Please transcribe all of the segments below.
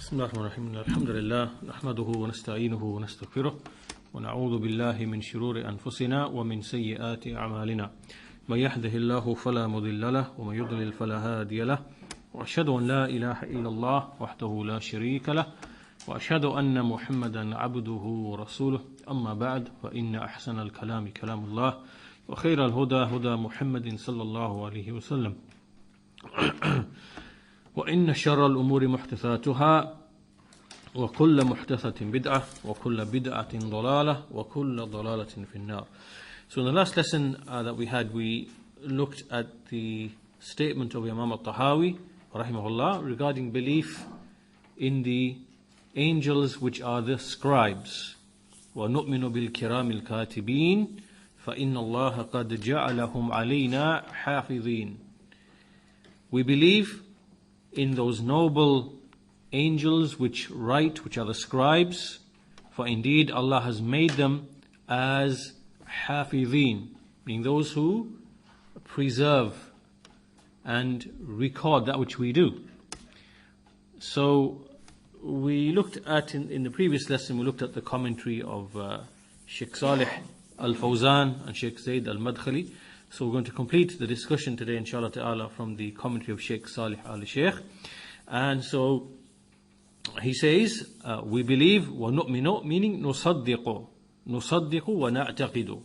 بسم الله الرحمن الرحيم الحمد لله نحمده ونستعينه ونستغفره ونعوذ بالله من شرور أنفسنا ومن سيئات أعمالنا من يهده الله فلا مضل له ومن يضلل فلا هادي له وأشهد أن لا إله إلا الله وحده لا شريك له وأشهد أن محمدا عبده ورسوله أما بعد فإن أحسن الكلام كلام الله وخير الهدى هدى محمد صلى الله عليه وسلم وإن شر الأمور محدثاتها وكل محدثة بدعة وكل بدعة ضلالة وكل ضلالة في النار. So in the last lesson that we had, we looked at the statement of Imam al-Tahawi rahimahullah regarding belief in the angels which are the scribes. وَنُؤْمِنُ بِالْكِرَامِ الْكَاتِبِينَ فَإِنَّ اللَّهَ قَدْ جَعَلَهُمْ عَلَيْنَا حَافِظِينَ. We believe in those noble angels which write, which are the scribes, for indeed Allah has made them as hafidhin, meaning those who preserve and record that which we do. So we looked at, in the previous lesson, we looked at the commentary of Shaykh Saalih al-Fawzaan and Shaykh Zayd al-Madkhali. So we're going to complete the discussion today, inshallah ta'ala, from the commentary of Shaykh Saalih Aall Ash-shyakh. And so he says, we believe, وَنُؤْمِنُ, meaning نُصَدِّقُ وَنَعْتَقِدُ,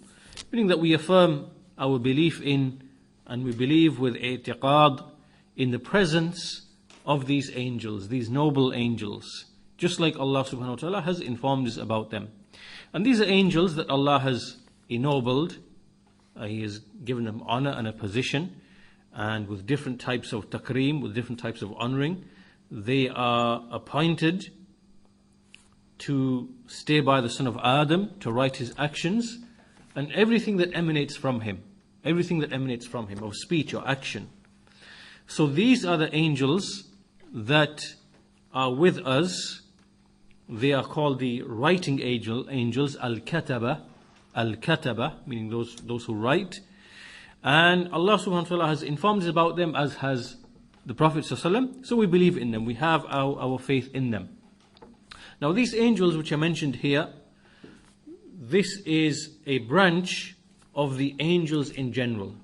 meaning that we affirm our belief in, and we believe with i'tiqad in the presence of these angels, these noble angels, just like Allah subhanahu wa ta'ala has informed us about them. And these are angels that Allah has ennobled. He has given them honor and a position, and with different types of takreem, with different types of honoring. They are appointed to stay by the son of Adam, to write his actions, and everything that emanates from him, of speech or action. So these are the angels that are with us. They are called the writing angels, al-kataba, meaning those who write. And Allah subhanahu wa ta'ala has informed us about them, as has the Prophet sallallahu alaihi wasallam. So we believe in them, we have our faith in them. Now these angels which are mentioned here, this is a branch of the angels in general,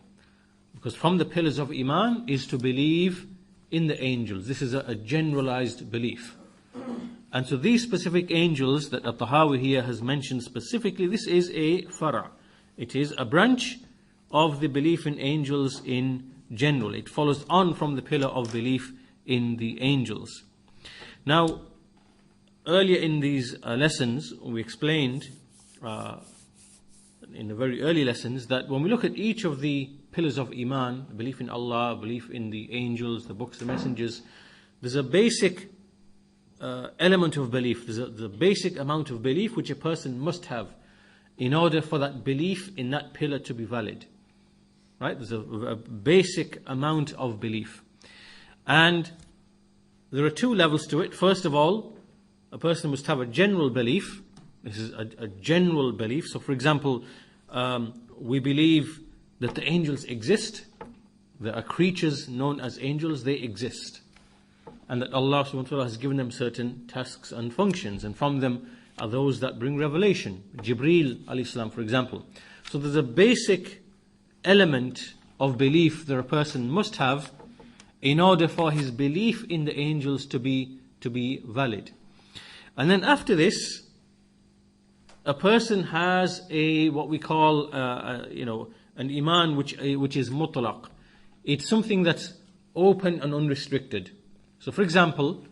because from the pillars of Iman is to believe in the angels. This is a generalized belief. And so these specific angels that al-Tahawi here has mentioned specifically, this is a fara'. It is a branch of the belief in angels in general. It follows on from the pillar of belief in the angels. Now, earlier in these lessons, we explained in the very early lessons that when we look at each of the pillars of Iman, belief in Allah, belief in the angels, the books, the messengers, there's a basic element of belief. There's the basic amount of belief which a person must have in order for that belief in that pillar to be valid. Right? There's a basic amount of belief. And there are two levels to it. First of all, a person must have a general belief. This is a general belief. So for example, we believe that the angels exist. There are creatures known as angels, they exist. And that Allah subhanahu wa ta'ala has given them certain tasks and functions, and from them are those that bring revelation. Jibreel alayhi salam, for example. So there's a basic element of belief that a person must have in order for his belief in the angels to be valid. And then after this, a person has what we call an iman which is mutlaq. It's something that's open and unrestricted. So for example,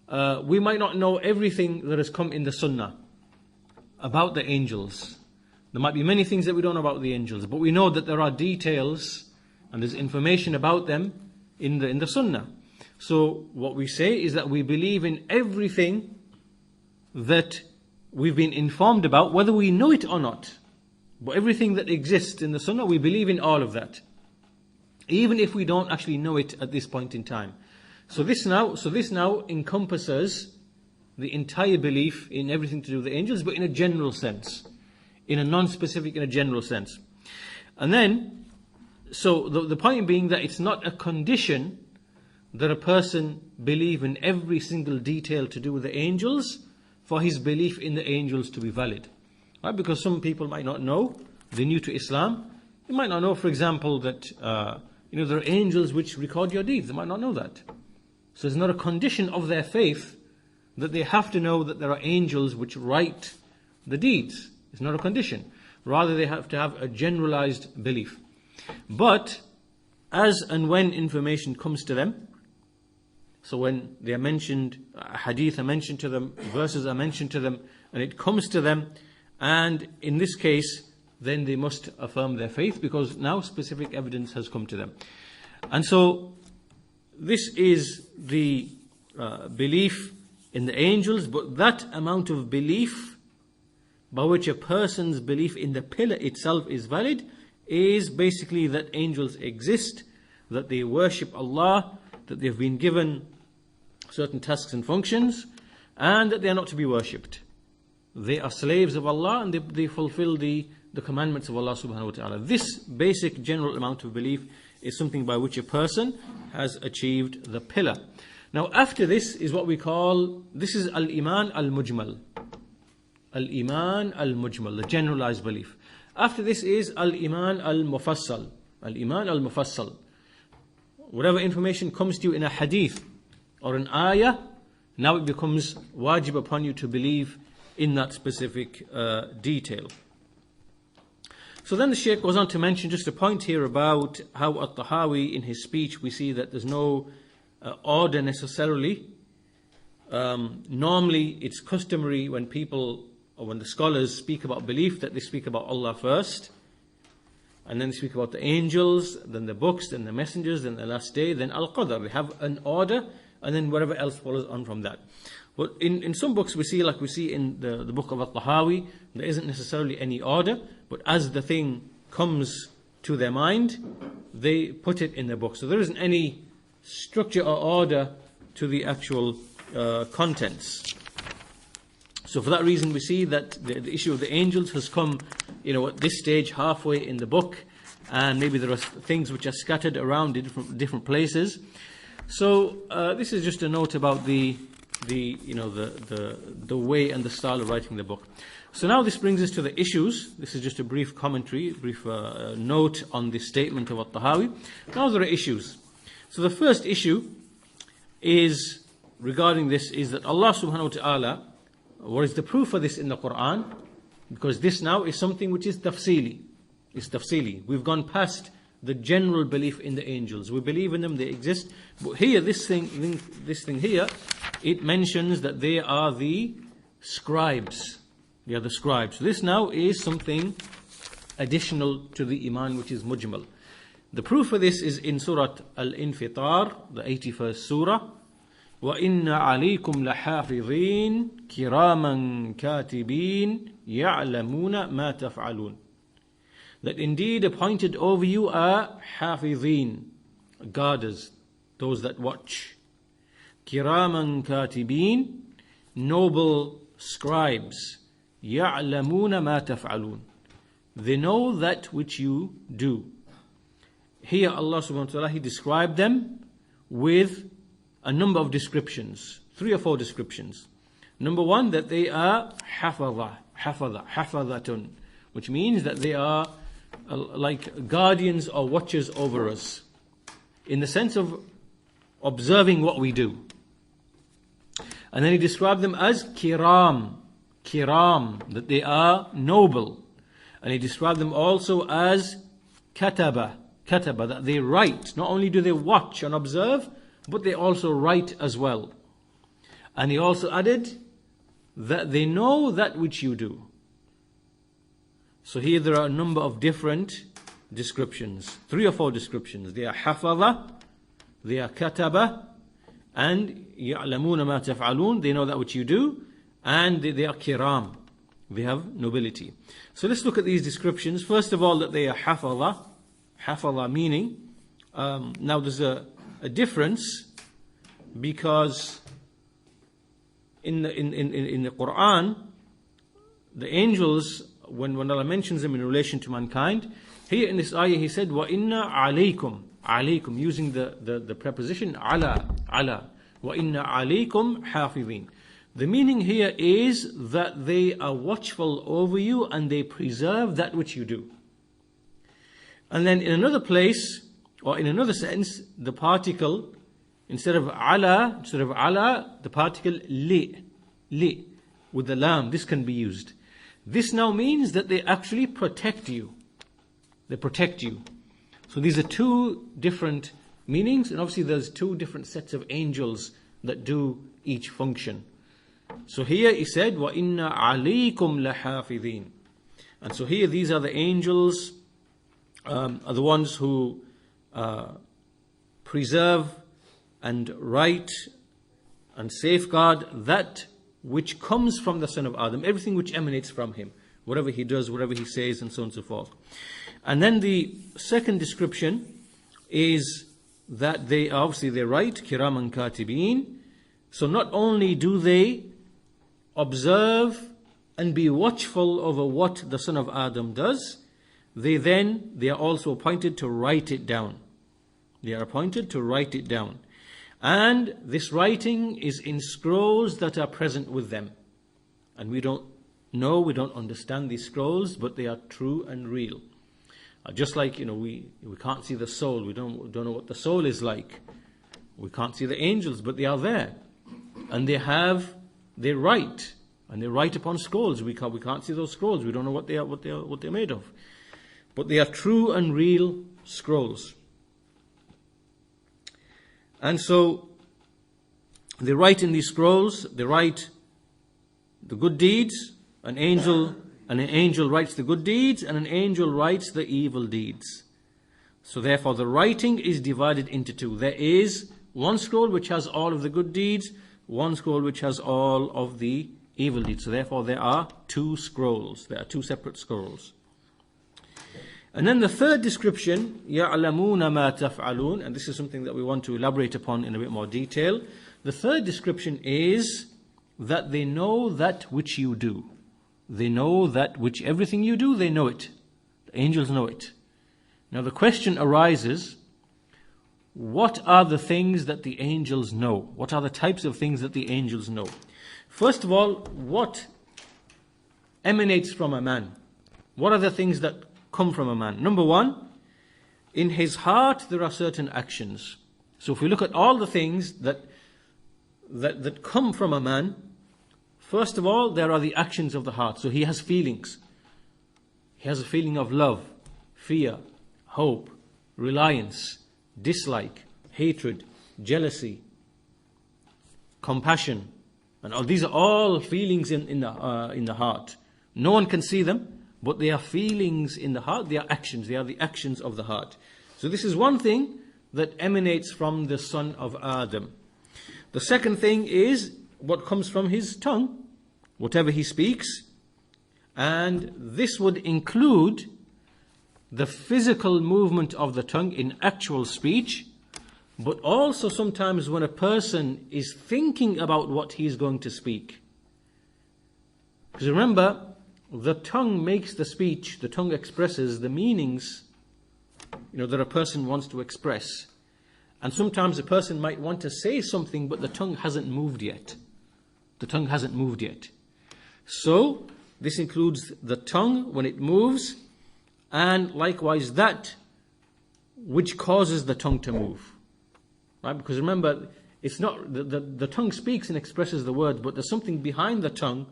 we might not know everything that has come in the Sunnah about the angels. There might be many things that we don't know about the angels, but we know that there are details and there's information about them in the Sunnah. So what we say is that we believe in everything that we've been informed about, whether we know it or not. But everything that exists in the Sunnah, we believe in all of that, even if we don't actually know it at this point in time. So this now encompasses the entire belief in everything to do with the angels, but in a general sense, in a non-specific, in a general sense. And then, so the point being that it's not a condition that a person believe in every single detail to do with the angels for his belief in the angels to be valid. Right? Because some people might not know, they're new to Islam. They might not know, for example, that there are angels which record your deeds. They might not know that. So it's not a condition of their faith that they have to know that there are angels which write the deeds. It's not a condition. Rather, they have to have a generalized belief. But as and when information comes to them, so when they are mentioned, hadith are mentioned to them, verses are mentioned to them, and it comes to them, and in this case, then they must affirm their faith because now specific evidence has come to them. And so this is the belief in the angels, but that amount of belief by which a person's belief in the pillar itself is valid is basically that angels exist, that they worship Allah, that they've been given certain tasks and functions, and that they are not to be worshipped. They are slaves of Allah and they fulfill the commandments of Allah subhanahu wa ta'ala. This basic general amount of belief is something by which a person has achieved the pillar. Now after this is what we call, this is al-iman al-mujmal. Al-iman al-mujmal, the generalized belief. After this is al-iman al-mufassal. Al-iman al-mufassal. Whatever information comes to you in a hadith or an ayah, now it becomes wajib upon you to believe in that specific detail. So then the Shaykh goes on to mention just a point here about how at-Tahawi, in his speech, we see that there's no order necessarily. Normally it's customary when people, or when the scholars speak about belief, that they speak about Allah first, and then they speak about the angels, then the books, then the messengers, then the last day, then al-Qadr. They have an order, and then whatever else follows on from that. But in some books we see, like we see in the book of at-Tahawi, there isn't necessarily any order, but as the thing comes to their mind, they put it in the book. So there isn't any structure or order to the actual contents. So for that reason we see that the issue of the angels has come, at this stage halfway in the book, and maybe there are things which are scattered around in different places. So this is just a note about the way and the style of writing the book. So now this brings us to the issues. This is just a brief commentary, brief note on the statement of at-Tahawi. Now there are issues. So the first issue is regarding this is that Allah subhanahu wa ta'ala, what is the proof for this in the Quran? Because this now is something which is tafsili. It's tafsili. We've gone past the general belief in the angels. We believe in them, they exist. But here, this thing here, it mentions that they are the scribes. They are the scribes. So this now is something additional to the iman, which is mujmal. The proof for this is in Surah Al-Infitar, the 81st surah. وَإِنَّ عَلَيْكُمْ لَحَافِظِينَ كِرَامًا كَاتِبِينَ يَعْلَمُونَ مَا تَفْعَلُونَ. That indeed appointed over you are hafidhin, guarders, those that watch. Kiraman katibin, noble scribes. Ya'lamuna ma taf'alun. They know that which you do. Here Allah subhanahu wa ta'ala, He described them with a number of descriptions, 3 or 4 descriptions. Number 1, that they are hafadhatun, which means that they are like guardians or watchers over us, in the sense of observing what we do. And then He described them as kiram, that they are noble. And He described them also as kataba, that they write. Not only do they watch and observe, but they also write as well. And He also added that they know that which you do. So here there are a number of different descriptions, 3 or 4 descriptions. They are hafadha, they are kataba, and ya'lamuna ma taf'alun, they know that which you do, and they are kiram, they have nobility. So let's look at these descriptions. First of all, that they are hafadha meaning, now there's a difference, because in the Quran, the angels, when Allah mentions them in relation to mankind, here in this ayah He said, وَإِنَّا عَلَيْكُمْ. alaykum, using the preposition ala, wa inna alaykum hafidhin. The meaning here is that they are watchful over you and they preserve that which you do. And then in another place, or in another sense, the particle, instead of ala, the particle li, with the lam, this can be used. This now means that they actually protect you. They protect you. So these are two different meanings, and obviously there's two different sets of angels that do each function. So here he said, وَإِنَّ عَلَيْكُمْ لَحَافِظِينَ. And so here these are the angels, are the ones who preserve and write and safeguard that which comes from the son of Adam, everything which emanates from him, whatever he does, whatever he says, and so on and so forth. And then the second description is that they write, kiraman katibin. So not only do they observe and be watchful over what the son of Adam does, they are also appointed to write it down. They are appointed to write it down. And this writing is in scrolls that are present with them. And we don't understand these scrolls, but they are true and real. Just like, we can't see the soul. We don't know what the soul is like. We can't see the angels, but they are there. And they write. And they write upon scrolls. We can't see those scrolls. We don't know what they're made of. But they are true and real scrolls. And so they write in these scrolls, they write the good deeds. An angel writes the good deeds, and an angel writes the evil deeds. So therefore the writing is divided into two. There is one scroll which has all of the good deeds, one scroll which has all of the evil deeds. So therefore there are two scrolls. There are two separate scrolls. And then the third description, يَعْلَمُونَ مَا تَفْعَلُونَ, and this is something that we want to elaborate upon in a bit more detail. The third description is that they know that which you do. They know that which everything you do, they know it. The angels know it. Now the question arises, what are the things that the angels know? What are the types of things that the angels know? First of all, what emanates from a man? What are the things that come from a man? Number one, in his heart there are certain actions. So if we look at all the things that come from a man, first of all, there are the actions of the heart. So he has feelings. He has a feeling of love, fear, hope, reliance, dislike, hatred, jealousy, compassion. And all these are all feelings in the heart. No one can see them, but they are feelings in the heart. They are actions. They are the actions of the heart. So this is one thing that emanates from the son of Adam. The second thing is what comes from his tongue, whatever he speaks. And this would include the physical movement of the tongue in actual speech, but also sometimes when a person is thinking about what he is going to speak. Because remember, the tongue makes the speech, the tongue expresses the meanings, that a person wants to express. And sometimes a person might want to say something, but the tongue hasn't moved yet. The tongue hasn't moved yet. So, this includes the tongue when it moves, and likewise that which causes the tongue to move. Right? Because remember, it's not the tongue speaks and expresses the words, but there's something behind the tongue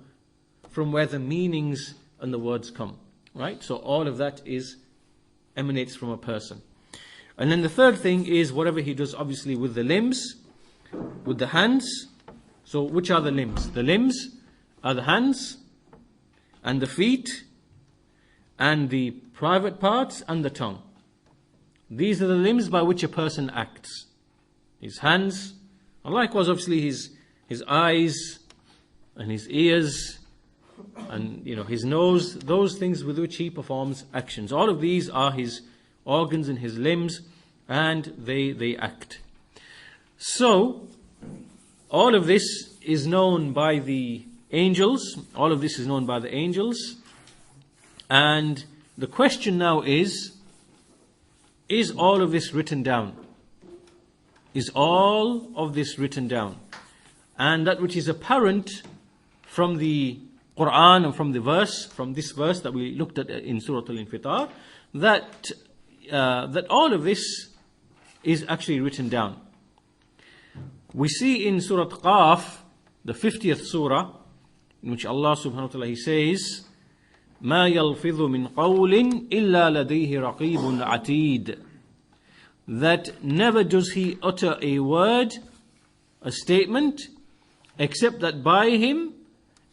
from where the meanings and the words come. Right? So all of that emanates from a person. And then the third thing is whatever he does, obviously, with the limbs, with the hands. So which are the limbs? The limbs are the hands and the feet and the private parts and the tongue. These are the limbs by which a person acts. His hands, and likewise obviously his eyes and his ears and his nose, those things with which he performs actions. All of these are his organs and his limbs, and they act. So all of this is known by the angels. All of this is known by the angels. And the question now is is all of this written down? Is all of this written down? And that which is apparent from the Quran and from the verse, from this verse that we looked at in Surah Al-Infitar, that all of this is actually written down. We see in Surah Qaf, the 50th surah, in which Allah subhanahu wa ta'ala, He says, مَا يَلْفِظُ مِنْ قَوْلٍ إِلَّا لَدَيْهِ رَقِيبٌ عَتِيدٌ, that never does he utter a word, a statement, except that by him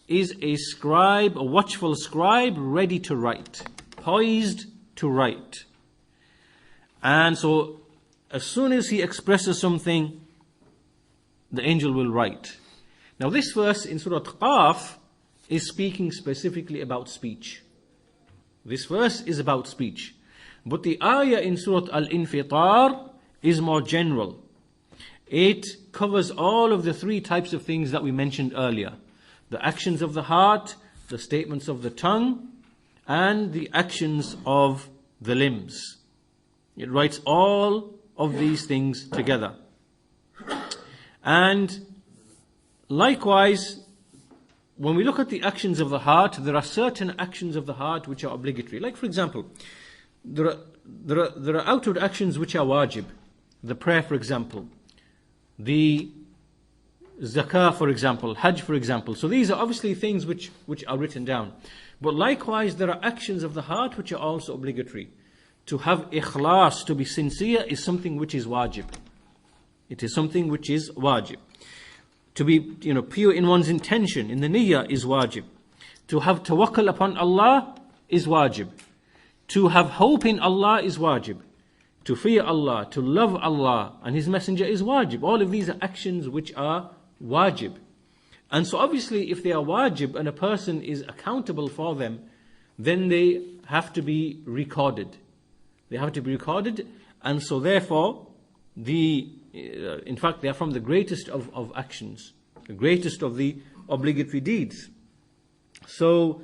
is a scribe, a watchful scribe, ready to write, poised to write. And so, as soon as he expresses something, the angel will write. Now this verse in Surah Qaf is speaking specifically about speech. This verse is about speech. But the ayah in Surah Al-Infitar is more general. It covers all of the three types of things that we mentioned earlier. The actions of the heart, the statements of the tongue, and the actions of the limbs. It writes all of these things together. And likewise, when we look at the actions of the heart, there are certain actions of the heart which are obligatory. Like for example, there are outward actions which are wajib. The prayer, for example. The zakah, for example. Hajj, for example. So these are obviously things which are written down. But likewise, there are actions of the heart which are also obligatory. To have ikhlas, to be sincere, is something which is wajib. It is something which is wajib. To be, pure in one's intention, in the niyyah, is wajib. To have tawakkul upon Allah is wajib. To have hope in Allah is wajib. To fear Allah, to love Allah and His Messenger is wajib. All of these are actions which are wajib. And so obviously if they are wajib and a person is accountable for them, then they have to be recorded. They have to be recorded, and so therefore, in fact they are from the greatest of actions, the greatest of the obligatory deeds. So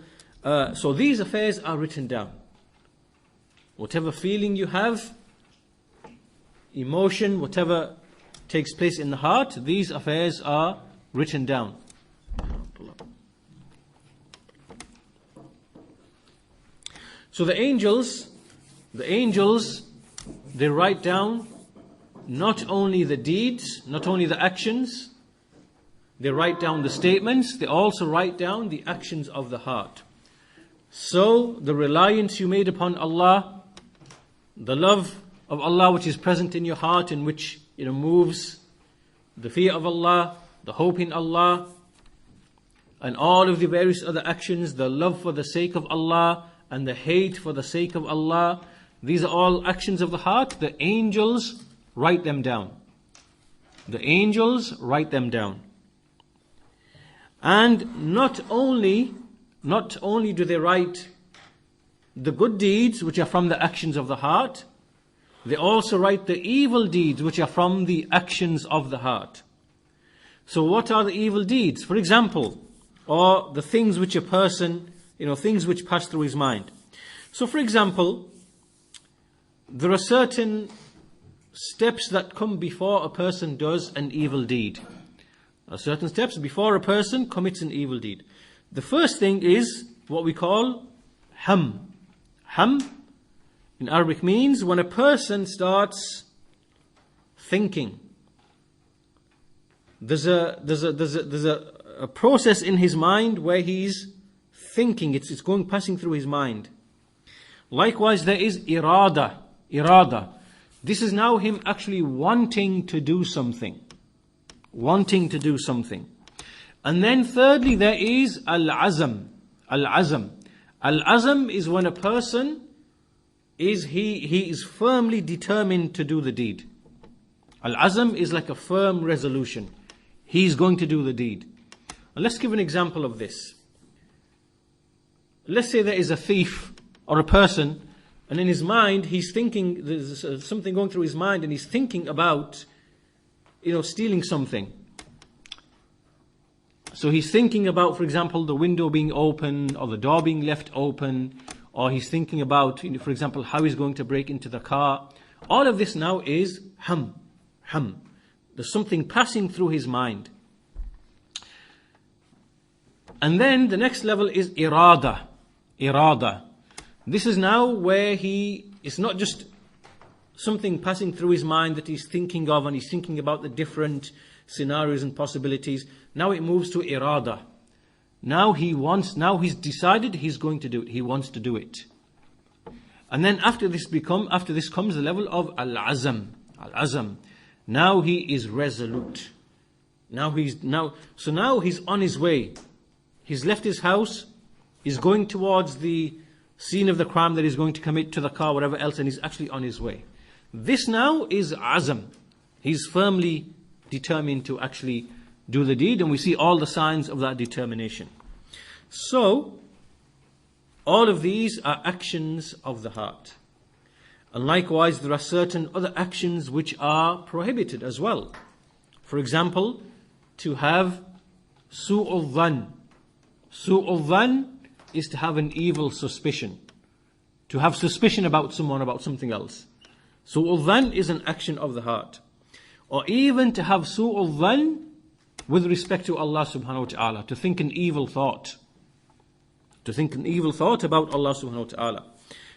these affairs are written down. Whatever feeling you have, emotion, whatever takes place in the heart, these affairs are written down. So the angels, they write down not only the deeds, not only the actions, they write down the statements, they also write down the actions of the heart. So the reliance you made upon Allah, the love of Allah which is present in your heart and which moves, the fear of Allah, the hope in Allah, and all of the various other actions, the love for the sake of Allah and the hate for the sake of Allah, these are all actions of the heart. The angels write them down. The angels write them down. And not only do they write the good deeds which are from the actions of the heart, they also write the evil deeds which are from the actions of the heart. So what are the evil deeds? For example, or the things which a person, things which pass through his mind. So for example, there are certain steps that come before a person does an evil deed. There are certain steps before a person commits an evil deed. The first thing is what we call ham. Ham in Arabic means when a person starts thinking. There's a process in his mind where he's thinking. It's passing through his mind. Likewise, there is irada. This is now him actually wanting to do something. And then thirdly, there is al-azam. Al-azam is when a person he is firmly determined to do the deed. Al-azam is like a firm resolution. He's going to do the deed. And let's give an example of this. Let's say there is a thief or a person, and in his mind he's thinking, there's something going through his mind, and he's thinking about, stealing something. So he's thinking about, for example, the window being open or the door being left open, or he's thinking about, for example, how he's going to break into the car, All of this now is hum. There's something passing through his mind. And then the next level is irada. This is now where it's not just something passing through his mind that he's thinking of, and he's thinking about the different scenarios and possibilities. Now it moves to irada. Now he's decided he's going to do it. He wants to do it. And then after this comes the level of al-azam. Now he is resolute. Now he's on his way. He's left his house. He's going towards the scene of the crime that he's going to commit, to the car, whatever else, and he's actually on his way. This now is azam. He's firmly determined to actually do the deed, and we see all the signs of that determination. So, all of these are actions of the heart. And likewise, there are certain other actions which are prohibited as well. For example, to have su'ul dhan. Su'ul dhan is to have an evil suspicion. To have suspicion about someone, about something else. Su'ul dhan is an action of the heart. Or even to have su'ul dhan with respect to Allah subhanahu wa ta'ala. To think an evil thought. To think an evil thought about Allah subhanahu wa ta'ala.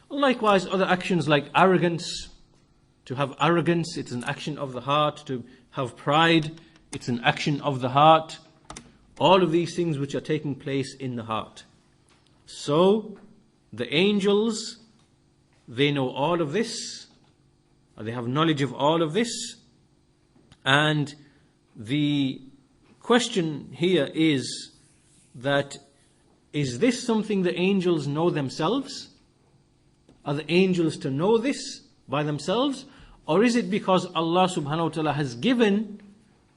Likewise, other actions like arrogance. To have arrogance, it's an action of the heart. To have pride, it's an action of the heart. All of these things which are taking place in the heart. So, the angels, they know all of this. They have knowledge of all of this. And the question here is that, is this something the angels know themselves? Are the angels to know this by themselves? Or is it because Allah subhanahu wa ta'ala has given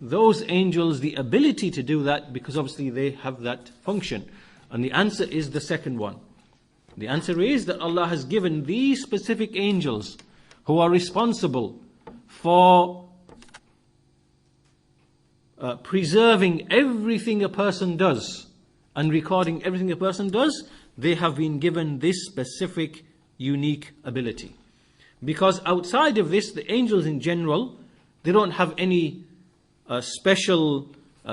those angels the ability to do that, because obviously they have that function? And the answer is the second one. The answer is that Allah has given these specific angels who are responsible for preserving everything a person does and recording everything a person does. They have been given this specific unique ability. Because outside of this, the angels in general, they don't have any special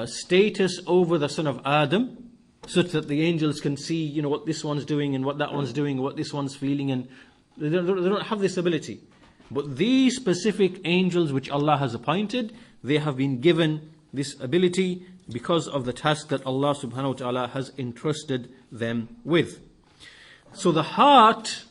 status over the son of Adam, such that the angels can see, what this one's doing and what that one's doing, what this one's feeling, and they don't have this ability. But these specific angels which Allah has appointed, they have been given this ability because of the task that Allah subhanahu wa ta'ala has entrusted them with. So the heart,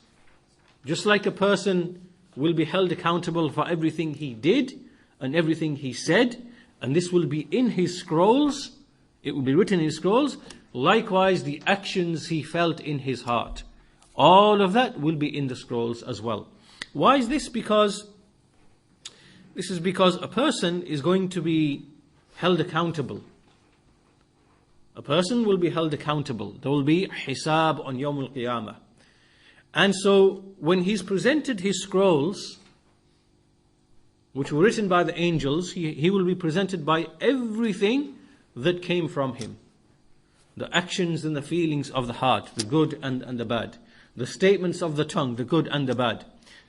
just like a person will be held accountable for everything he did and everything he said, and this will be in his scrolls, it will be written in his scrolls, likewise the actions he felt in his heart, all of that will be in the scrolls as well. Why is this? Because a person is going to be held accountable. A person will be held accountable. There will be hisab on Yawm al-Qiyamah. And so when he's presented his scrolls, which were written by the angels, he will be presented by everything that came from him. The actions and the feelings of the heart, the good and the bad. The statements of the tongue, the good and the bad.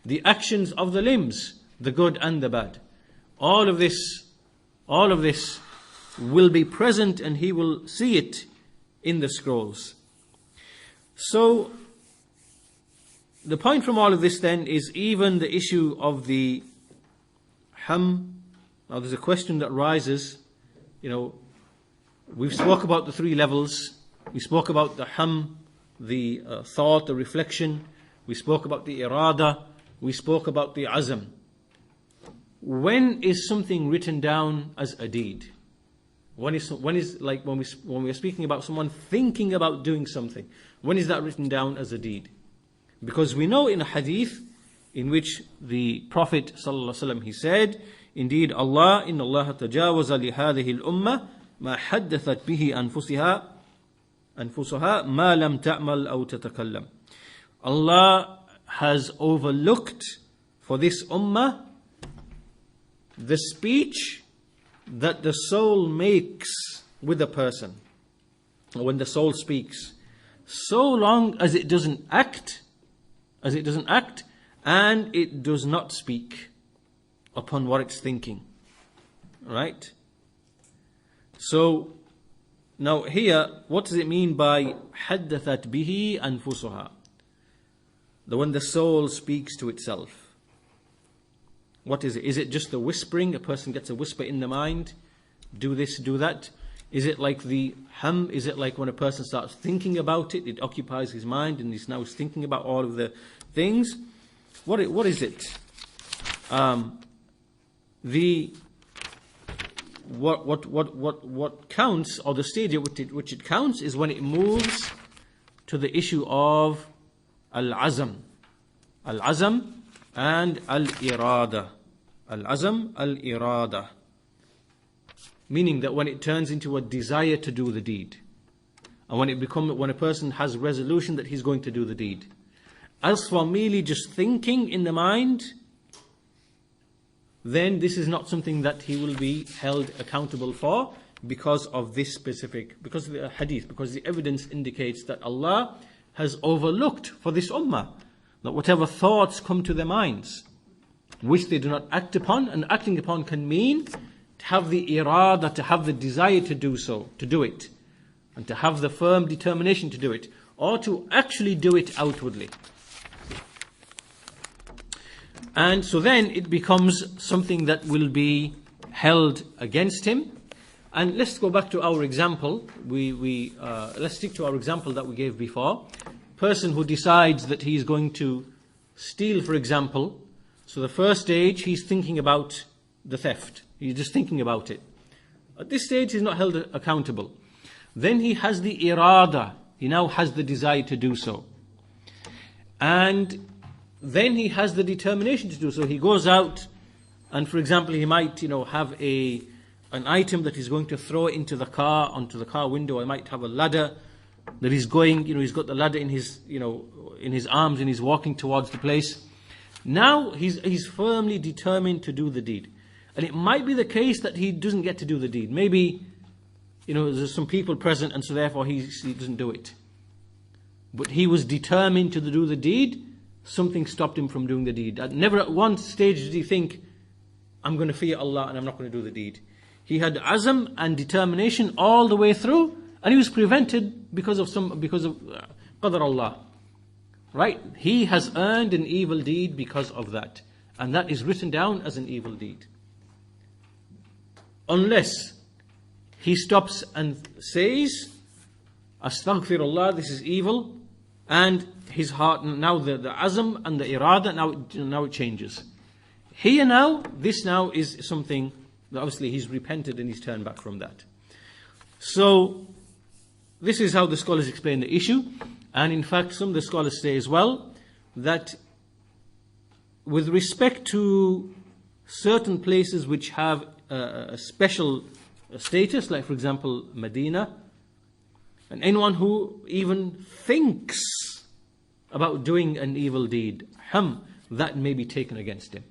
The actions of the limbs, the good and the bad. All of this will be present, and he will see it in the scrolls. So, the point from all of this then is even the issue of the ham. Now there's a question that rises, we've spoke about the three levels. We spoke about the ham, the thought, the reflection. We spoke about the irada. We spoke about the azam. When is something written down as a deed? When is like when we are speaking about someone thinking about doing something, when is that written down as a deed? Because we know in a hadith in which the Prophet ﷺ, he said, indeed Allah, inna Allah tajawaza li hadhihi al-ummah ma haddathat bihi anfusaha ma lam ta'mal aw tatakallam. Allah has overlooked for this ummah the speech that the soul makes with a person, when the soul speaks, so long as it doesn't act, and it does not speak upon what it's thinking. Right? So, now here, what does it mean by حَدَّثَتْ بِهِ أَنفُسُهَا? When the soul speaks to itself. What is it? Is it just the whispering? A person gets a whisper in the mind, do this, do that. Is it like the hum? Is it like when a person starts thinking about it, it occupies his mind and he's now thinking about all of the things? What is it? What counts, or the stage at which it counts, is when it moves to the issue of al-azam. Al-azam and al-irada. Al-azam, al-irada. Meaning that when it turns into a desire to do the deed. And when a person has resolution that he's going to do the deed. As for merely just thinking in the mind, then this is not something that he will be held accountable for because of this specific, because of the hadith, because the evidence indicates that Allah has overlooked for this ummah that whatever thoughts come to their minds, which they do not act upon, and acting upon can mean to have the irada, to have the desire to do so, to do it, and to have the firm determination to do it, or to actually do it outwardly. And so then it becomes something that will be held against him. And let's go back to our example. Let's stick to our example that we gave before. Person who decides that he's going to steal, for example. So the first stage, he's thinking about the theft. He's just thinking about it. At this stage, he's not held accountable. Then he has the irada. He now has the desire to do so. And then he has the determination to do so. He goes out and, for example, he might, have an item that he's going to throw into the car, onto the car window. He might have a ladder that he's going, he's got the ladder in his, in his arms and he's walking towards the place. Now he's firmly determined to do the deed. And it might be the case that he doesn't get to do the deed. Maybe, there's some people present and so therefore he doesn't do it. But he was determined to do the deed. Something stopped him from doing the deed. Never at one stage did he think, I'm going to fear Allah and I'm not going to do the deed. He had azam and determination all the way through, and he was prevented because of qadar Allah. Right? He has earned an evil deed because of that. And that is written down as an evil deed. Unless he stops and says, Astaghfirullah, this is evil, and his heart, now the azam and the irada, now it changes. Here now, this now is something that obviously he's repented and he's turned back from that. So, this is how the scholars explain the issue. And in fact, some of the scholars say as well, that with respect to certain places which have a special status, like for example, Medina, and anyone who even thinks about doing an evil deed, that may be taken against him.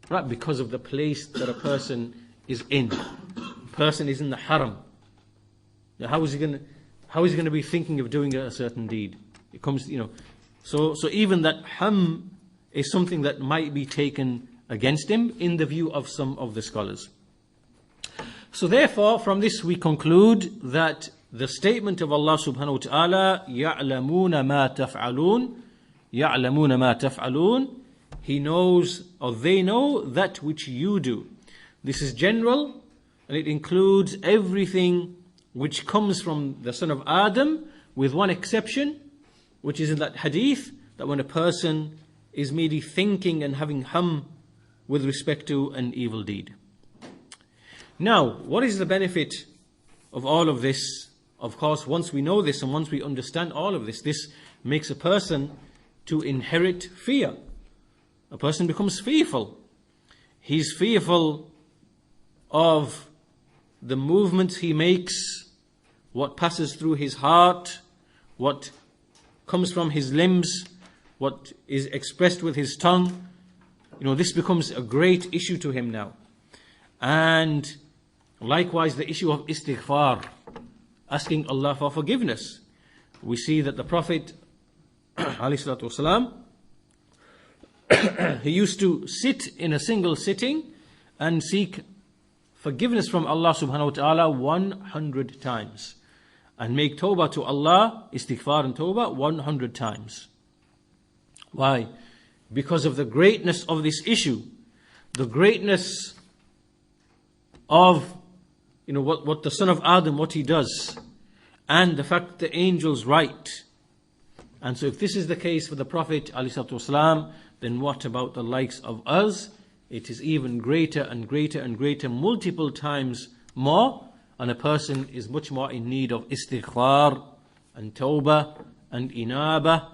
Right? Because of the place that a person is in. A person is in the haram. Now, how is he going to be thinking of doing a certain deed? It comes, So even that is something that might be taken against him in the view of some of the scholars. So therefore, from this we conclude that the statement of Allah subhanahu wa ta'ala, يَعْلَمُونَ مَا تَفْعَلُونَ يَعْلَمُونَ مَا تَفْعَلُونَ, He knows, or they know, that which you do. This is general, and it includes everything which comes from the son of Adam, with one exception, which is in that hadith, that when a person is merely thinking and having with respect to an evil deed. Now, what is the benefit of all of this? Of course, once we know this and once we understand all of this, this makes a person to inherit fear. A person becomes fearful. He's fearful of the movements he makes, what passes through his heart, what comes from his limbs, what is expressed with his tongue. This becomes a great issue to him now. And likewise, the issue of istighfar, asking Allah for forgiveness. We see that the Prophet ﷺ he used to sit in a single sitting and seek forgiveness from Allah subhanahu wa ta'ala 100 times. And make tawbah to Allah, istighfar and tawbah 100 times. Why? Because of the greatness of this issue. The greatness of what the son of Adam, what he does. And the fact that the angels write. And so if this is the case for the Prophet ﷺ, then what about the likes of us? It is even greater and greater and greater, multiple times more. And a person is much more in need of istighfar and tawbah and inabah.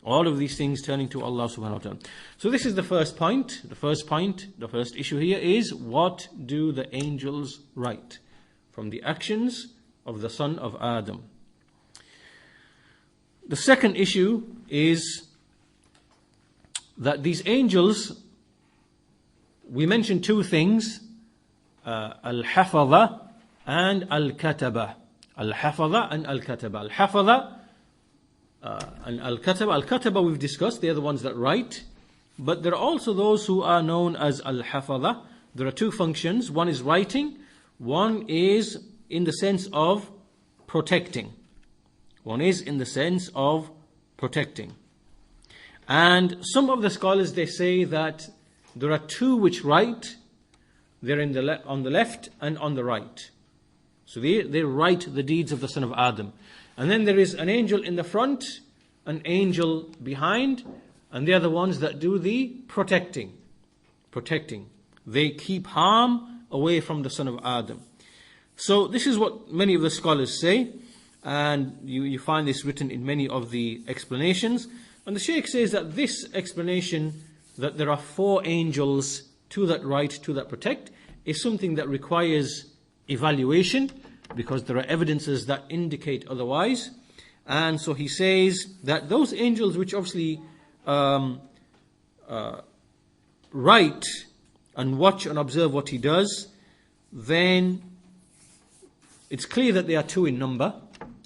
All of these things turning to Allah subhanahu wa ta'ala. So this is the first point. The first issue here is, what do the angels write from the actions of the son of Adam? The second issue is that these angels, we mentioned two things, al-hafadha and al-kataba. Al-hafadha and al-kataba. Al-hafadha and al-kataba. Al-kataba we've discussed, they're the ones that write. But there are also those who are known as al-hafadha. There are two functions. One is writing. One is in the sense of protecting. One is in the sense of protecting. And some of the scholars, they say that there are two which write. They're on the left and on the right. So they write the deeds of the son of Adam. And then there is an angel in the front, an angel behind, and they are the ones that do the protecting. They keep harm away from the son of Adam. So this is what many of the scholars say, and you find this written in many of the explanations. And the Shaykh says that this explanation, that there are 4 angels, 2 that write, 2 that protect, is something that requires evaluation, because there are evidences that indicate otherwise. And so he says that those angels which obviously write and watch and observe what he does, then it's clear that they are 2 in number.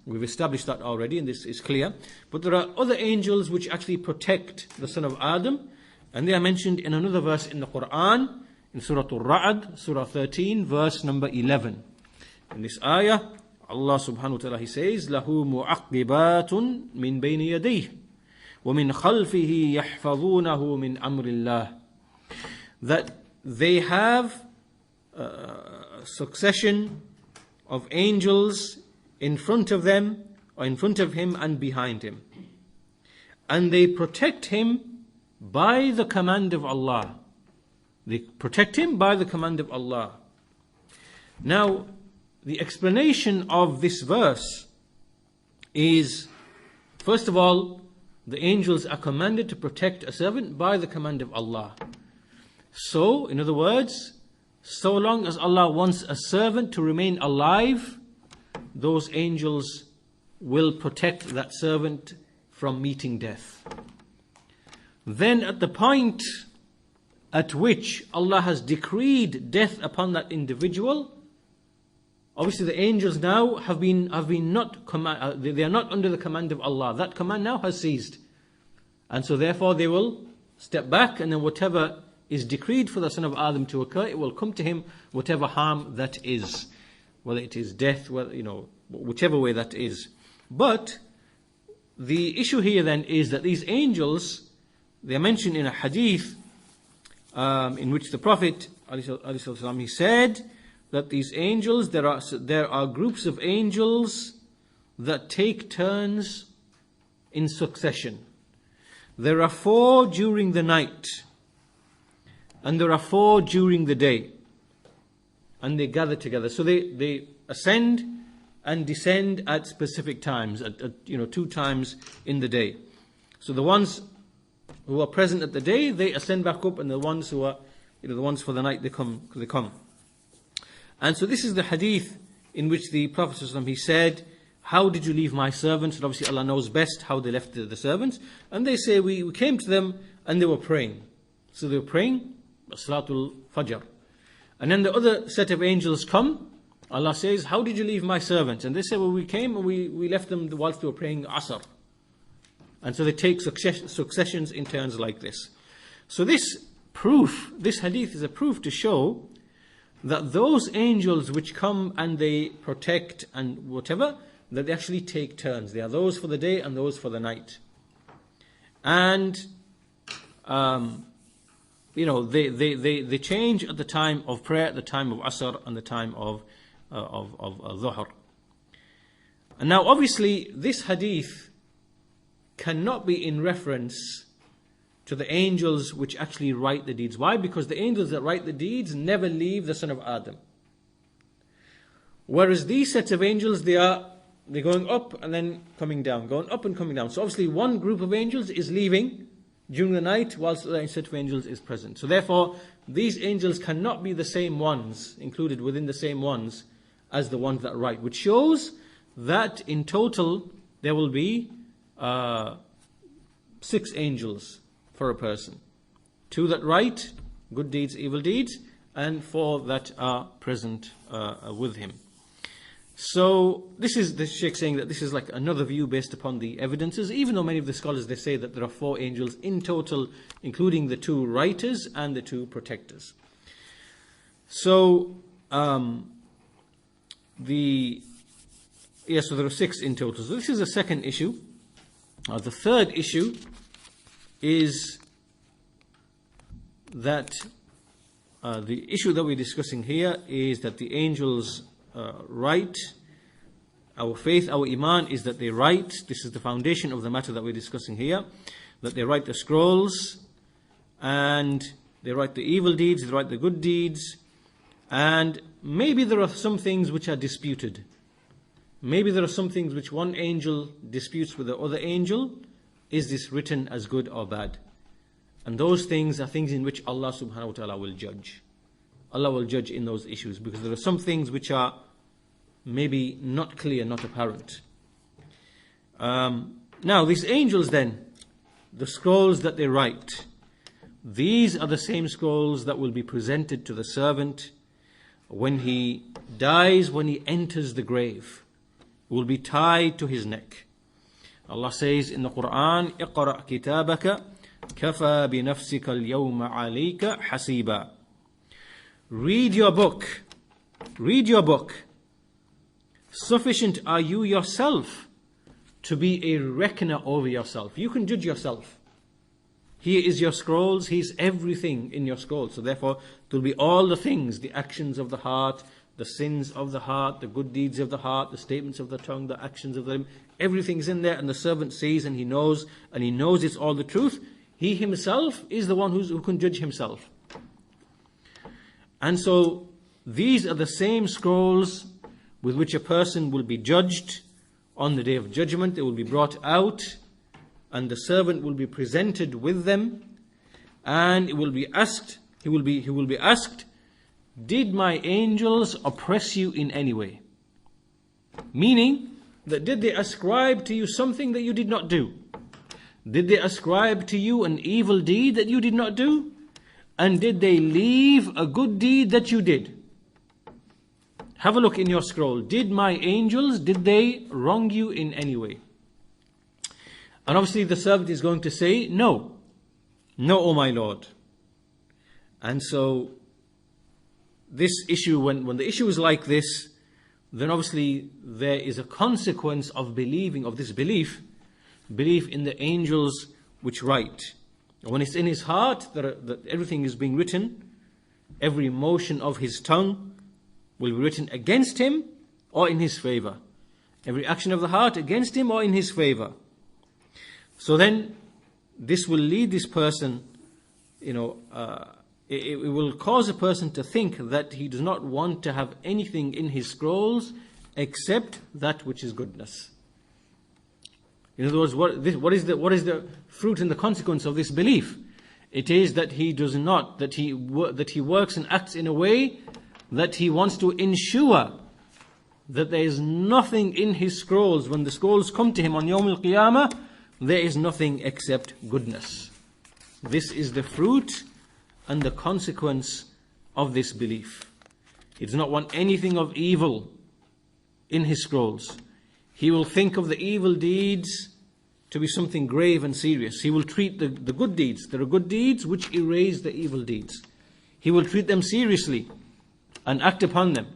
We've established that already, and this is clear. But there are other angels which actually protect the son of Adam, and they are mentioned in another verse in the Quran, in Surah Al-Ra'd, Surah 13, verse number 11. In this ayah, Allah subhanahu wa ta'ala, He says, لَهُ مُعَقِّبَاتٌ مِّن بَيْنِ يَدَيْهِ وَمِنْ خَلْفِهِ يَحْفَظُونَهُ مِنْ أَمْرِ اللَّهِ. That they have a succession of angels in front of them, or in front of him and behind him. And they protect him by the command of Allah. They protect him by the command of Allah. Now, the explanation of this verse is, first of all, the angels are commanded to protect a servant by the command of Allah. So, in other words, so long as Allah wants a servant to remain alive, those angels will protect that servant from meeting death. Then at the point at which Allah has decreed death upon that individual, obviously the angels now have been they are not under the command of Allah. That command now has ceased. And so therefore they will step back, and then whatever is decreed for the son of Adam to occur, it will come to him, whatever harm that is. Whether it is death, whichever way that is. But the issue here then is that these angels, they are mentioned in a hadith in which the Prophet ﷺ, he said that these angels, there are groups of angels that take turns in succession. There are 4 during the night, and there are 4 during the day, and they gather together. So they ascend and descend at specific times, at 2 times in the day. So the ones who are present at the day, they ascend back up, and the ones who are, the ones for the night, they come. And so this is the hadith in which the Prophet ﷺ, he said, how did you leave my servants? And obviously Allah knows best how they left the servants. And they say, we came to them and they were praying. So they were praying, Salatul Fajr. And then the other set of angels come. Allah says, how did you leave my servants? And they say, well, we came and we left them whilst they were praying Asr. And so they take successions in turns like this. So this hadith is a proof to show that those angels which come and they protect and whatever, that they actually take turns. They are those for the day and those for the night. And they change at the time of prayer, at the time of Asr, and the time of Dhuhr. And now obviously this hadith cannot be in reference to the angels which actually write the deeds. Why? Because the angels that write the deeds never leave the son of Adam. Whereas these sets of angels, they're going up and then coming down, going up and coming down. So obviously one group of angels is leaving during the night, whilst the other set of angels is present. So therefore, these angels cannot be the same ones, included within the same ones, as the ones that write. Which shows that in total, there will be 6 angels for a person. 2 that write good deeds, evil deeds, and 4 that are present with him. So this is the Shaykh saying that this is like another view based upon the evidences, even though many of the scholars, they say that there are 4 angels in total, including the 2 writers and the 2 protectors. So so there are 6 in total. So this is the second issue. The third issue is that the issue that we're discussing here is that the angels write. Our faith, our iman is that they write. This is the foundation of the matter that we're discussing here. That they write the scrolls, and they write the evil deeds, they write the good deeds, and maybe there are some things which are disputed. Maybe there are some things which one angel disputes with the other angel. Is this written as good or bad? And those things are things in which Allah subhanahu wa ta'ala will judge. Allah will judge in those issues, because there are some things which are maybe not clear, not apparent. Now these angels then, the scrolls that they write, these are the same scrolls that will be presented to the servant when he dies, when he enters the grave. Will be tied to his neck. Allah says in the Quran, اقرأ كتابك كفى بنفسك اليوم عليك حسيبا. Read your book. Read your book. Sufficient are you yourself to be a reckoner over yourself. You can judge yourself. Here is your scrolls. Here's everything in your scrolls. So therefore, there will be all the things, the actions of the heart, the sins of the heart, the good deeds of the heart, the statements of the tongue, the actions of the limbs. Everything's in there, and the servant sees and he knows it's all the truth. He himself is the one who can judge himself. And so these are the same scrolls with which a person will be judged on the day of judgment. They will be brought out, and the servant will be presented with them, and it will be asked, he will be asked, did my angels oppress you in any way? Meaning that did they ascribe to you something that you did not do? Did they ascribe to you an evil deed that you did not do? And did they leave a good deed that you did? Have a look in your scroll. Did my angels, did they wrong you in any way? And obviously the servant is going to say, no. No, O my Lord. And so this issue, when the issue is like this, then obviously there is a consequence of believing, of this belief in the angels which write. When it's in his heart that everything is being written, every motion of his tongue will be written against him or in his favor. Every action of the heart against him or in his favor. So then this will lead this person, it will cause a person to think that he does not want to have anything in his scrolls except that which is goodness. In other words, what is the fruit and the consequence of this belief? It is that he does not, that he works and acts in a way that he wants to ensure that there is nothing in his scrolls. When the scrolls come to him on Yawm al-Qiyamah, there is nothing except goodness. This is the fruit and the consequence of this belief. He does not want anything of evil in his scrolls. He will think of the evil deeds to be something grave and serious. He will treat the good deeds. There are good deeds which erase the evil deeds. He will treat them seriously and act upon them.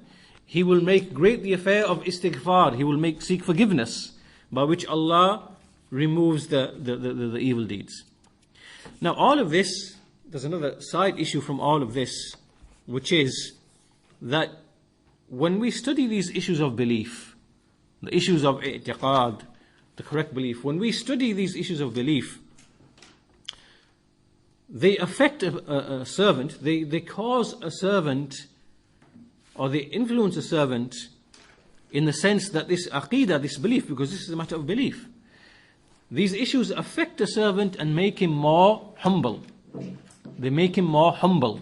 He will make great the affair of istighfar. He will seek forgiveness, by which Allah removes the evil deeds. Now all of this, there's another side issue from all of this, which is that when we study these issues of belief, the issues of i'tiqad, the correct belief, when we study these issues of belief, they affect a servant, they cause a servant, or they influence a servant in the sense that this aqeedah, this belief, because this is a matter of belief, these issues affect a servant and make him more humble. They make him more humble.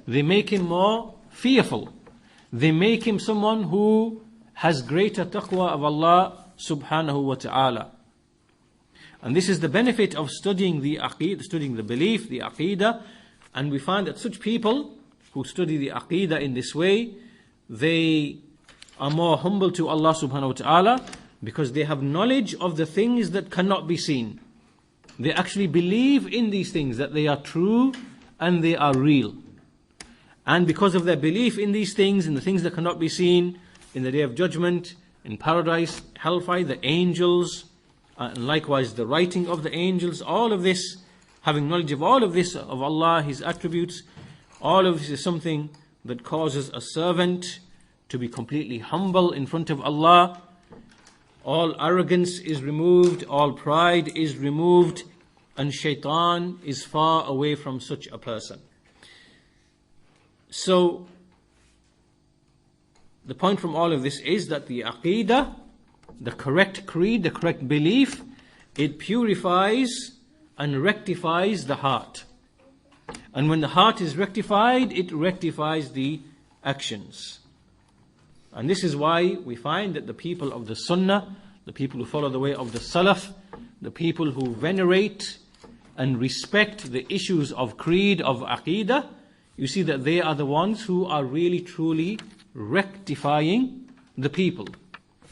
They make him more fearful. They make him someone who has greater taqwa of Allah subhanahu wa ta'ala. And this is the benefit of studying the aqeedah, studying the belief, the aqeedah. And we find that such people who study the aqeedah in this way, they are more humble to Allah subhanahu wa ta'ala, because they have knowledge of the things that cannot be seen. They actually believe in these things, that they are true and they are real. And because of their belief in these things, in the things that cannot be seen, in the Day of Judgment, in paradise, hellfire, the angels, and likewise the writing of the angels, all of this, having knowledge of all of this, of Allah, His attributes, all of this is something that causes a servant to be completely humble in front of Allah. All arrogance is removed, all pride is removed, and shaitan is far away from such a person. So, the point from all of this is that the aqeedah, the correct creed, the correct belief, it purifies and rectifies the heart. And when the heart is rectified, it rectifies the actions. And this is why we find that the people of the Sunnah, the people who follow the way of the Salaf, the people who venerate and respect the issues of creed, of aqeedah, you see that they are the ones who are really truly rectifying the people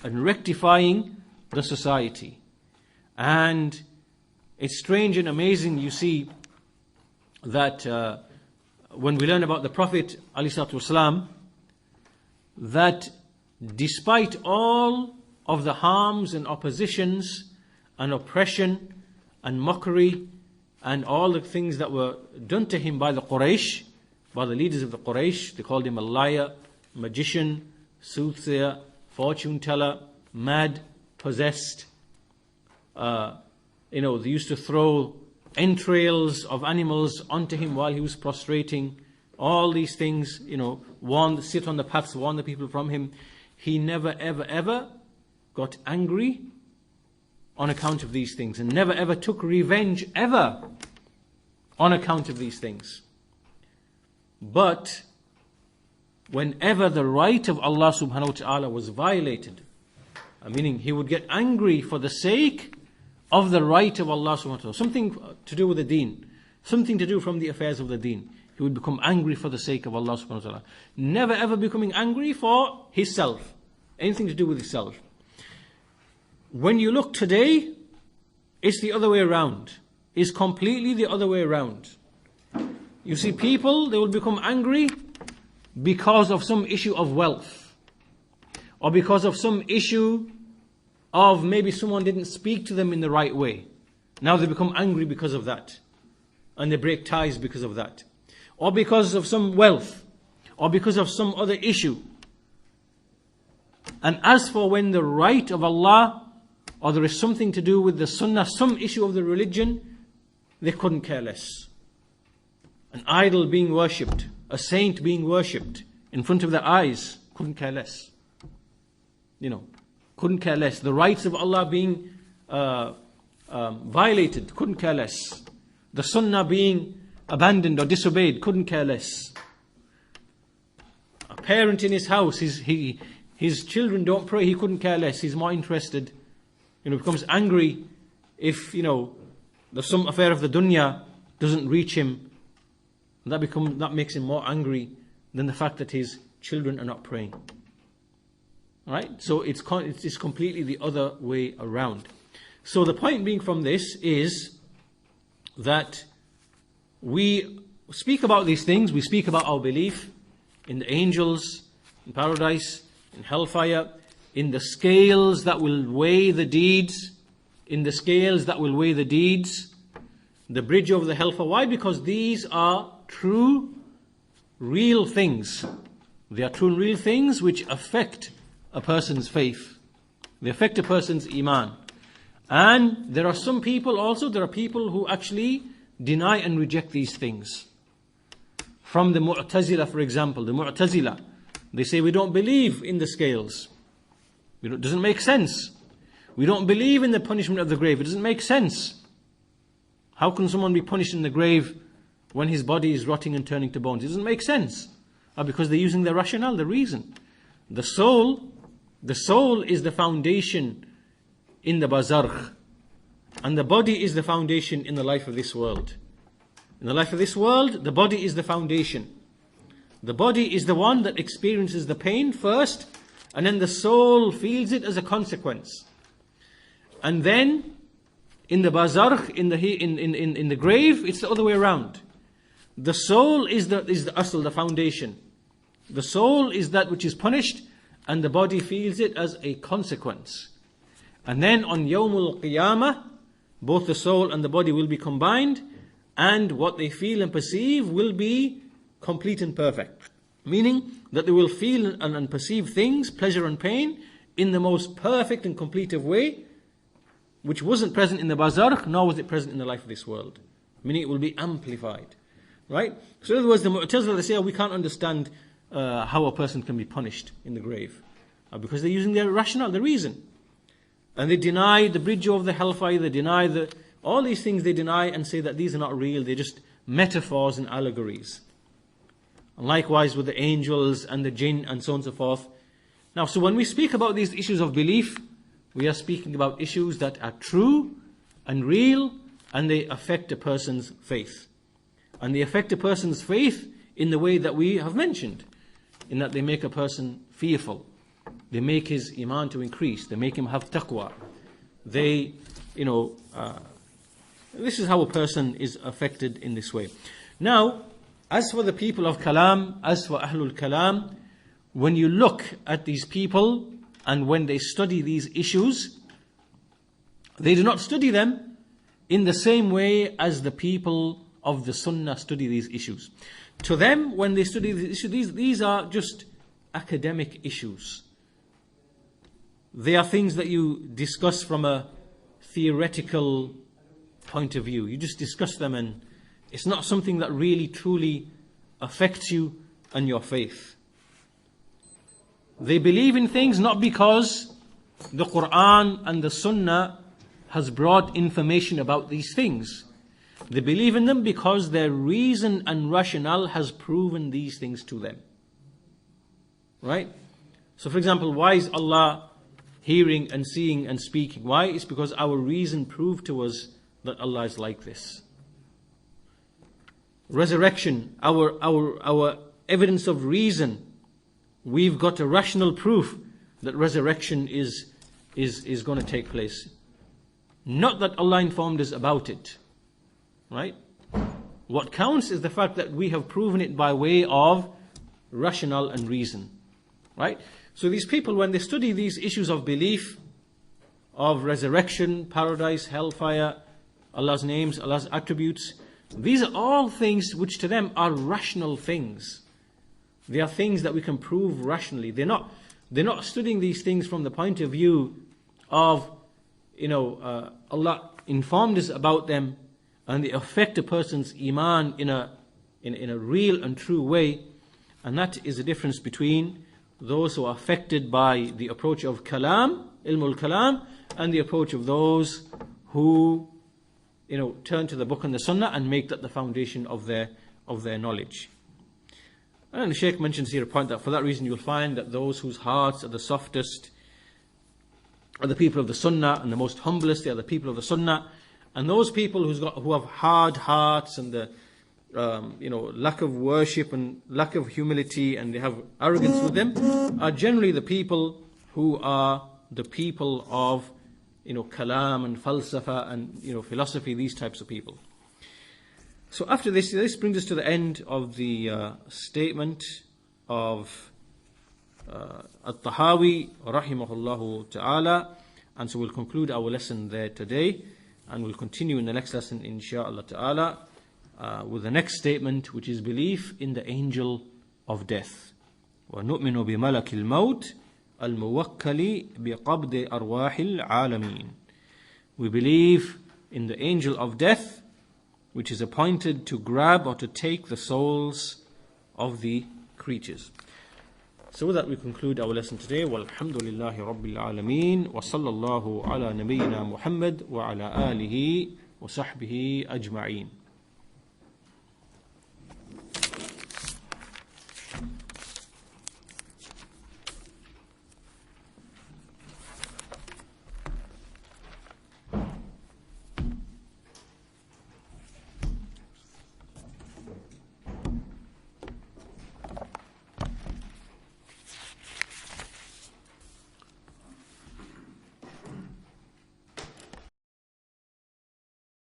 and rectifying the society. And it's strange and amazing, you see, that when we learn about the Prophet ﷺ, that despite all of the harms and oppositions and oppression and mockery and all the things that were done to him by the Quraysh, by the leaders of the Quraysh, they called him a liar, magician, soothsayer, fortune teller, mad, possessed. They used to throw entrails of animals onto him while he was prostrating. All these things, sit on the paths, warn the people from him. He never, ever, ever got angry on account of these things, and never, ever took revenge, ever, on account of these things. But whenever the right of Allah subhanahu wa ta'ala was violated, meaning he would get angry for the sake of the right of Allah subhanahu wa ta'ala, something to do with the deen, something to do from the affairs of the deen, he would become angry for the sake of Allah subhanahu wa ta'ala. Never ever becoming angry for himself, anything to do with himself. When you look today, it's the other way around. It's completely the other way around. You see people, they will become angry because of some issue of wealth, or because of some issue of maybe someone didn't speak to them in the right way. Now they become angry because of that, and they break ties because of that, or because of some wealth, or because of some other issue. And as for when the right of Allah, or there is something to do with the Sunnah, some issue of the religion, they couldn't care less. An idol being worshipped, a saint being worshipped in front of their eyes, couldn't care less. Couldn't care less. The rights of Allah being violated, couldn't care less. The Sunnah being abandoned or disobeyed, couldn't care less. A parent in his house, his children don't pray, he couldn't care less. He's more interested, becomes angry if, there's some affair of the dunya doesn't reach him. That makes him more angry than the fact that his children are not praying. Alright? So it's completely the other way around. So the point being from this is that we speak about these things, we speak about our belief in the angels, in paradise, in hellfire, in the scales that will weigh the deeds, in the scales that will weigh the deeds, the bridge over the hellfire. Why? Because these are true, real things. They are true and real things which affect a person's faith. They affect a person's iman. And there are some people also, there are people who actually deny and reject these things. From the Mu'tazila, for example, the Mu'tazila, they say we don't believe in the scales. It doesn't make sense. We don't believe in the punishment of the grave. It doesn't make sense. How can someone be punished in the grave when his body is rotting and turning to bones? It doesn't make sense. Because they're using the rationale, the reason. The soul is the foundation in the barzakh. And the body is the foundation in the life of this world. In the life of this world, the body is the foundation. The body is the one that experiences the pain first, and then the soul feels it as a consequence. And then, in the barzakh, in the grave, it's the other way around. The soul is the asl, the foundation. The soul is that which is punished, and the body feels it as a consequence. And then on Yawmul Qiyamah, both the soul and the body will be combined, and what they feel and perceive will be complete and perfect. Meaning that they will feel and perceive things, pleasure and pain, in the most perfect and complete way, which wasn't present in the barzakh, nor was it present in the life of this world. Meaning it will be amplified. Right? So in other words, the Mu'tazila, they say, we can't understand how a person can be punished in the grave. Because they're using their rationale, the reason. And they deny the bridge over the hellfire, they deny all these things they deny and say that these are not real, they're just metaphors and allegories. And likewise with the angels and the jinn and so on and so forth. Now, so when we speak about these issues of belief, we are speaking about issues that are true and real, and they affect a person's faith. And they affect a person's faith in the way that we have mentioned, in that they make a person fearful. They make his iman to increase. They make him have taqwa. This is how a person is affected in this way. Now, as for the people of Kalam, as for Ahlul Kalam, when you look at these people and when they study these issues, they do not study them in the same way as the people of the Sunnah study these issues. To them, when they study these issues, these are just academic issues. They are things that you discuss from a theoretical point of view. You just discuss them, and it's not something that really truly affects you and your faith. They believe in things not because the Quran and the Sunnah has brought information about these things. They believe in them because their reason and rationale has proven these things to them. Right? So for example, why is Allah hearing and seeing and speaking? Why? It's because our reason proved to us that Allah is like this. Resurrection, our evidence of reason, we've got a rational proof that resurrection is going to take place. Not that Allah informed us about it. Right? What counts is the fact that we have proven it by way of rationale and reason. Right? So these people, when they study these issues of belief, of resurrection, paradise, hellfire, Allah's names, Allah's attributes, these are all things which to them are rational things. They are things that we can prove rationally. They're not studying these things from the point of view of, Allah informed us about them and they affect a person's iman in a real and true way. And that is the difference between those who are affected by the approach of kalam, ilmul kalam, and the approach of those who turn to the book and the sunnah and make that the foundation of their knowledge. And the Shaykh mentions here a point that for that reason you'll find that those whose hearts are the softest are the people of the sunnah, and the most humblest, they are the people of the sunnah. And those people who have hard hearts and the lack of worship and lack of humility, and they have arrogance with them, are generally the people who are the people of kalam and falsafa and, philosophy, these types of people. So after this brings us to the end of the statement of At-Tahawi rahimahullahu ta'ala, and so we'll conclude our lesson there today, and we'll continue in the next lesson insha'Allah ta'ala with the next statement, which is belief in the angel of death. وَنُؤْمِنُ بِمَلَكِ الْمَوْتِ الْمُوَكَّلِ بِقَبْضِ أَرْوَاحِ الْعَالَمِينَ. We believe in the angel of death, which is appointed to grab or to take the souls of the creatures. So with that we conclude our lesson today. Walhamdulillahi Rabbil Alameen. Wa sallallahu ala nabiyyina Muhammad wa ala alihi wa sahbihi ajma'een.